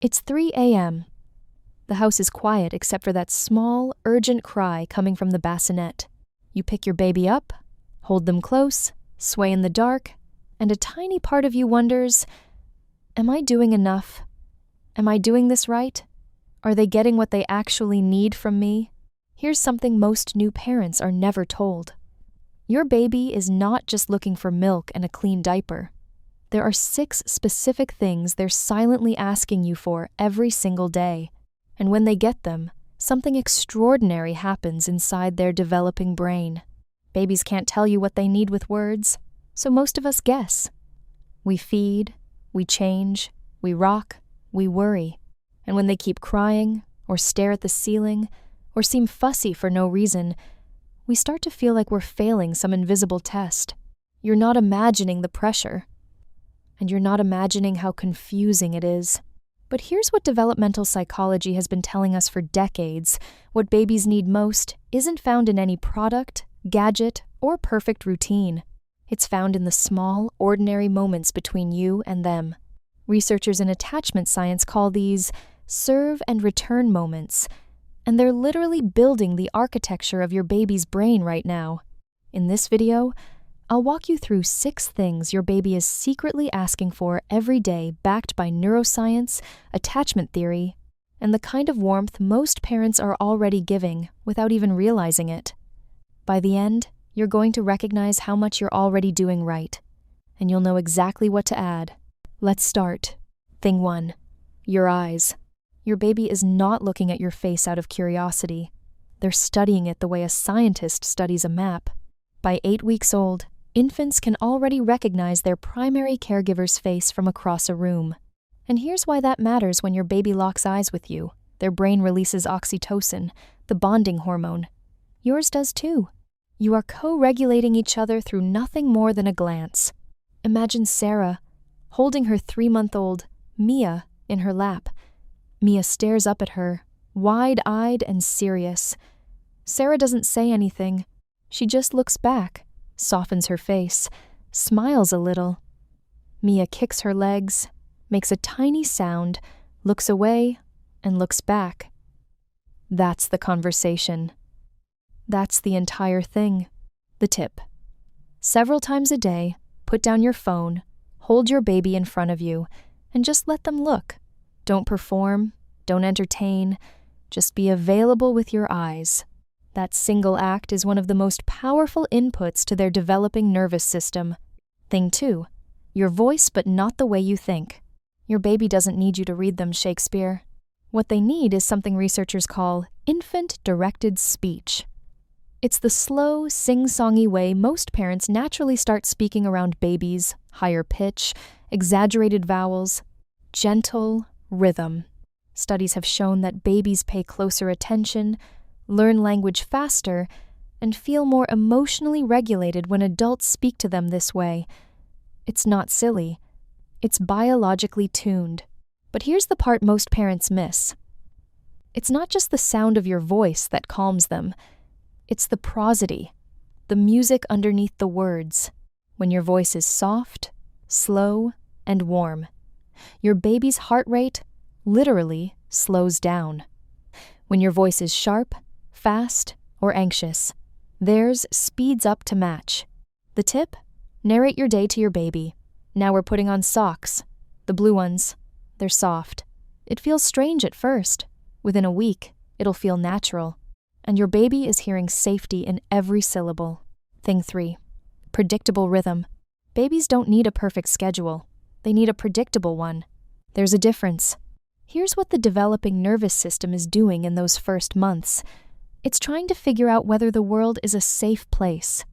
It's 3 a.m. The house is quiet except for that small, urgent cry coming from the bassinet. You pick your baby up, hold them close, sway in the dark, and a tiny part of you wonders, am I doing enough? Am I doing this right? Are they getting what they actually need from me? Here's something most new parents are never told. Your baby is not just looking for milk and a clean diaper. There are 6 specific things they're silently asking you for every single day. And when they get them, something extraordinary happens inside their developing brain. Babies can't tell you what they need with words, so most of us guess. We feed, we change, we rock, we worry. And when they keep crying, or stare at the ceiling, or seem fussy for no reason, we start to feel like we're failing some invisible test. You're not imagining the pressure. And you're not imagining how confusing it is. But here's what developmental psychology has been telling us for decades. What babies need most isn't found in any product, gadget, or perfect routine. It's found in the small, ordinary moments between you and them. Researchers in attachment science call these serve and return moments, and they're literally building the architecture of your baby's brain right now. In this video, I'll walk you through 6 things your baby is secretly asking for every day, backed by neuroscience, attachment theory, and the kind of warmth most parents are already giving without even realizing it. By the end, you're going to recognize how much you're already doing right, and you'll know exactly what to add. Let's start. Thing 1. Your eyes. Your baby is not looking at your face out of curiosity. They're studying it the way a scientist studies a map. By 8 weeks old, infants can already recognize their primary caregiver's face from across a room. And here's why that matters when your baby locks eyes with you. Their brain releases oxytocin, the bonding hormone. Yours does too. You are co-regulating each other through nothing more than a glance. Imagine Sarah holding her 3-month-old Mia in her lap. Mia stares up at her, wide-eyed and serious. Sarah doesn't say anything. She just looks back, softens her face, smiles a little. Mia kicks her legs, makes a tiny sound, looks away, and looks back. That's the conversation. That's the entire thing. The tip. Several times a day, put down your phone, hold your baby in front of you, and just let them look. Don't perform, don't entertain, just be available with your eyes. That single act is one of the most powerful inputs to their developing nervous system. Thing 2, your voice but not the way you think. Your baby doesn't need you to read them Shakespeare. What they need is something researchers call infant-directed speech. It's the slow, sing-songy way most parents naturally start speaking around babies, higher pitch, exaggerated vowels, gentle rhythm. Studies have shown that babies pay closer attention, learn language faster, and feel more emotionally regulated when adults speak to them this way. It's not silly. It's biologically tuned. But here's the part most parents miss. It's not just the sound of your voice that calms them. It's the prosody, the music underneath the words. When your voice is soft, slow, and warm, your baby's heart rate literally slows down. When your voice is sharp, fast, or anxious, theirs speeds up to match. The tip? Narrate your day to your baby. Now we're putting on socks. The blue ones. They're soft. It feels strange at first. Within a week, it'll feel natural. And your baby is hearing safety in every syllable. Thing 3. Predictable rhythm. Babies don't need a perfect schedule. They need a predictable one. There's a difference. Here's what the developing nervous system is doing in those first months. It's trying to figure out whether the world is a safe place.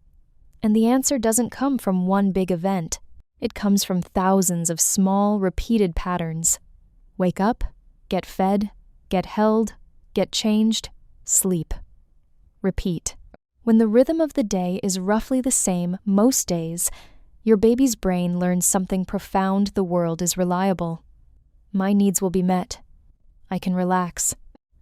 And the answer doesn't come from one big event. It comes from thousands of small, repeated patterns. Wake up, get fed, get held, get changed, sleep. Repeat. When the rhythm of the day is roughly the same most days, your baby's brain learns something profound: the world is reliable. My needs will be met. I can relax.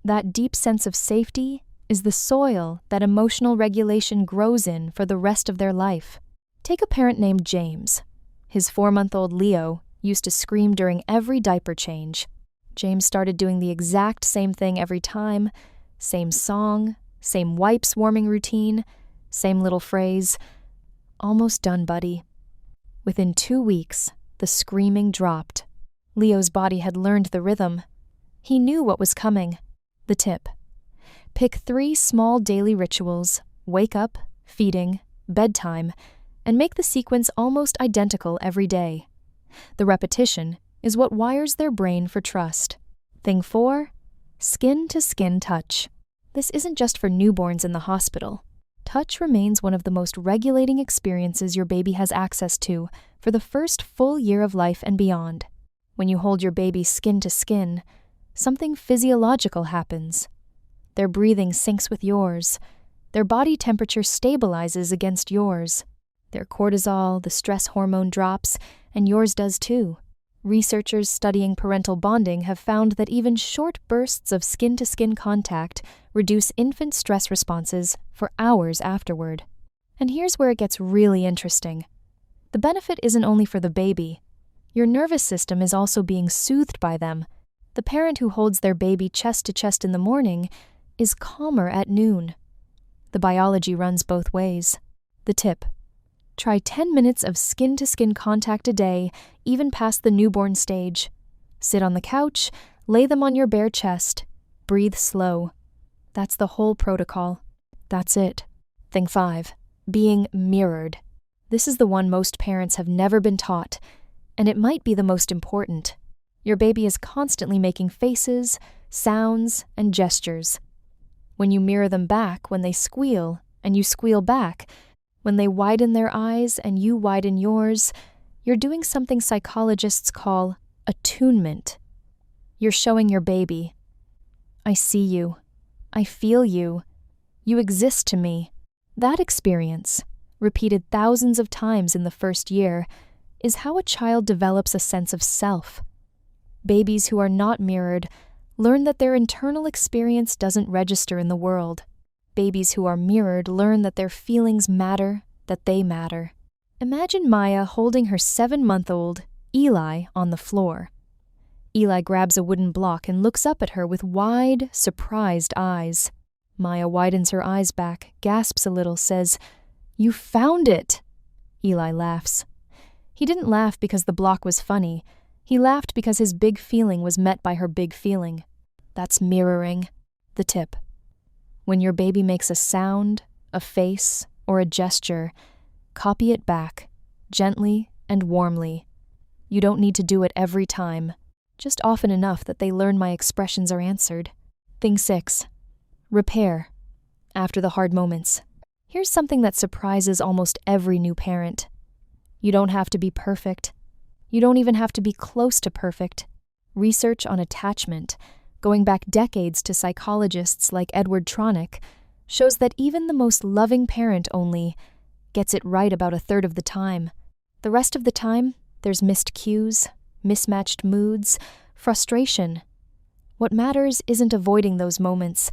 That deep sense of safety is the soil that emotional regulation grows in for the rest of their life. Take a parent named James. His 4-month-old Leo used to scream during every diaper change. James started doing the exact same thing every time. Same song, same wipes warming routine, same little phrase. Almost done, buddy. Within 2 weeks, the screaming dropped. Leo's body had learned the rhythm. He knew what was coming. The tip: pick 3 small daily rituals: wake up, feeding, bedtime, and make the sequence almost identical every day. The repetition is what wires their brain for trust. Thing 4, skin-to-skin touch. This isn't just for newborns in the hospital. Touch remains one of the most regulating experiences your baby has access to for the first full year of life and beyond. When you hold your baby skin to skin, something physiological happens. Their breathing syncs with yours. Their body temperature stabilizes against yours. Their cortisol, the stress hormone, drops, and yours does too. Researchers studying parental bonding have found that even short bursts of skin-to-skin contact reduce infant stress responses for hours afterward. And here's where it gets really interesting. The benefit isn't only for the baby. Your nervous system is also being soothed by them. The parent who holds their baby chest to chest in the morning is calmer at noon. The biology runs both ways. The tip: try 10 minutes of skin-to-skin contact a day, even past the newborn stage. Sit on the couch, lay them on your bare chest, breathe slow. That's the whole protocol. That's it. Thing 5, being mirrored. This is the one most parents have never been taught, and it might be the most important. Your baby is constantly making faces, sounds, and gestures. When you mirror them back when they squeal, and you squeal back, when they widen their eyes and you widen yours, you're doing something psychologists call attunement. You're showing your baby, I see you, I feel you, you exist to me. That experience, repeated thousands of times in the first year, is how a child develops a sense of self. Babies who are not mirrored learn that their internal experience doesn't register in the world. Babies who are mirrored learn that their feelings matter, that they matter. Imagine Maya holding her 7-month-old, Eli, on the floor. Eli grabs a wooden block and looks up at her with wide, surprised eyes. Maya widens her eyes back, gasps a little, says, "You found it!" Eli laughs. He didn't laugh because the block was funny. He laughed because his big feeling was met by her big feeling. That's mirroring. The tip: when your baby makes a sound, a face, or a gesture, copy it back, gently and warmly. You don't need to do it every time, just often enough that they learn my expressions are answered. Thing 6, repair. After the hard moments. Here's something that surprises almost every new parent. You don't have to be perfect. You don't even have to be close to perfect. Research on attachment, going back decades to psychologists like Edward Tronick, shows that even the most loving parent only gets it right about 1/3 of the time. The rest of the time, there's missed cues, mismatched moods, frustration. What matters isn't avoiding those moments.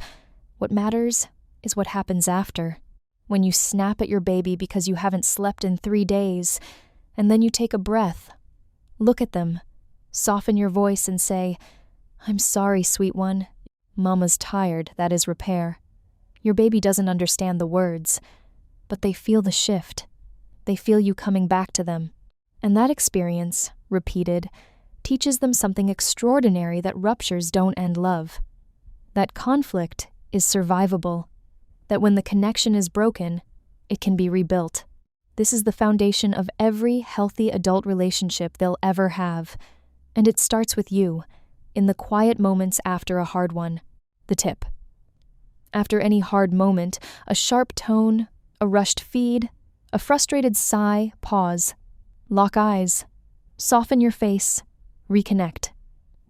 What matters is what happens after. When you snap at your baby because you haven't slept in 3 days, and then you take a breath, look at them, soften your voice and say, "I'm sorry, sweet one. Mama's tired," that is repair. Your baby doesn't understand the words, but they feel the shift. They feel you coming back to them. And that experience, repeated, teaches them something extraordinary that ruptures don't end love. That conflict is survivable. That when the connection is broken, it can be rebuilt. This is the foundation of every healthy adult relationship they'll ever have. And it starts with you, in the quiet moments after a hard one. The tip: after any hard moment, a sharp tone, a rushed feed, a frustrated sigh, pause. Lock eyes. Soften your face. Reconnect.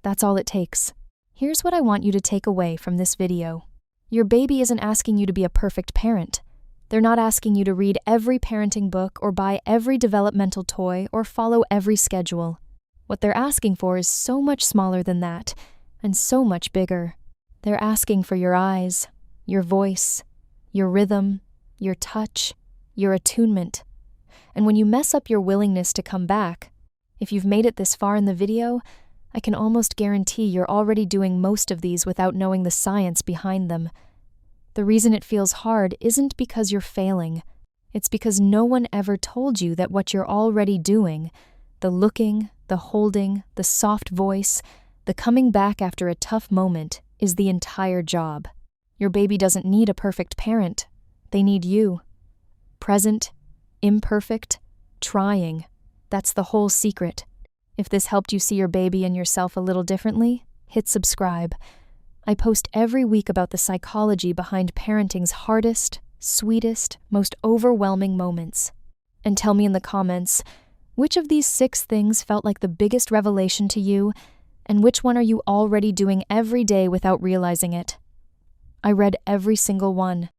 That's all it takes. Here's what I want you to take away from this video. Your baby isn't asking you to be a perfect parent. They're not asking you to read every parenting book or buy every developmental toy or follow every schedule. What they're asking for is so much smaller than that, and so much bigger. They're asking for your eyes, your voice, your rhythm, your touch, your attunement. And when you mess up your willingness to come back, if you've made it this far in the video, I can almost guarantee you're already doing most of these without knowing the science behind them. The reason it feels hard isn't because you're failing. It's because no one ever told you that what you're already doing, the looking, the holding, the soft voice, the coming back after a tough moment, is the entire job. Your baby doesn't need a perfect parent. They need you. Present, imperfect, trying. That's the whole secret. If this helped you see your baby and yourself a little differently, hit subscribe. I post every week about the psychology behind parenting's hardest, sweetest, most overwhelming moments. And tell me in the comments, which of these 6 things felt like the biggest revelation to you, and which one are you already doing every day without realizing it? I read every single one.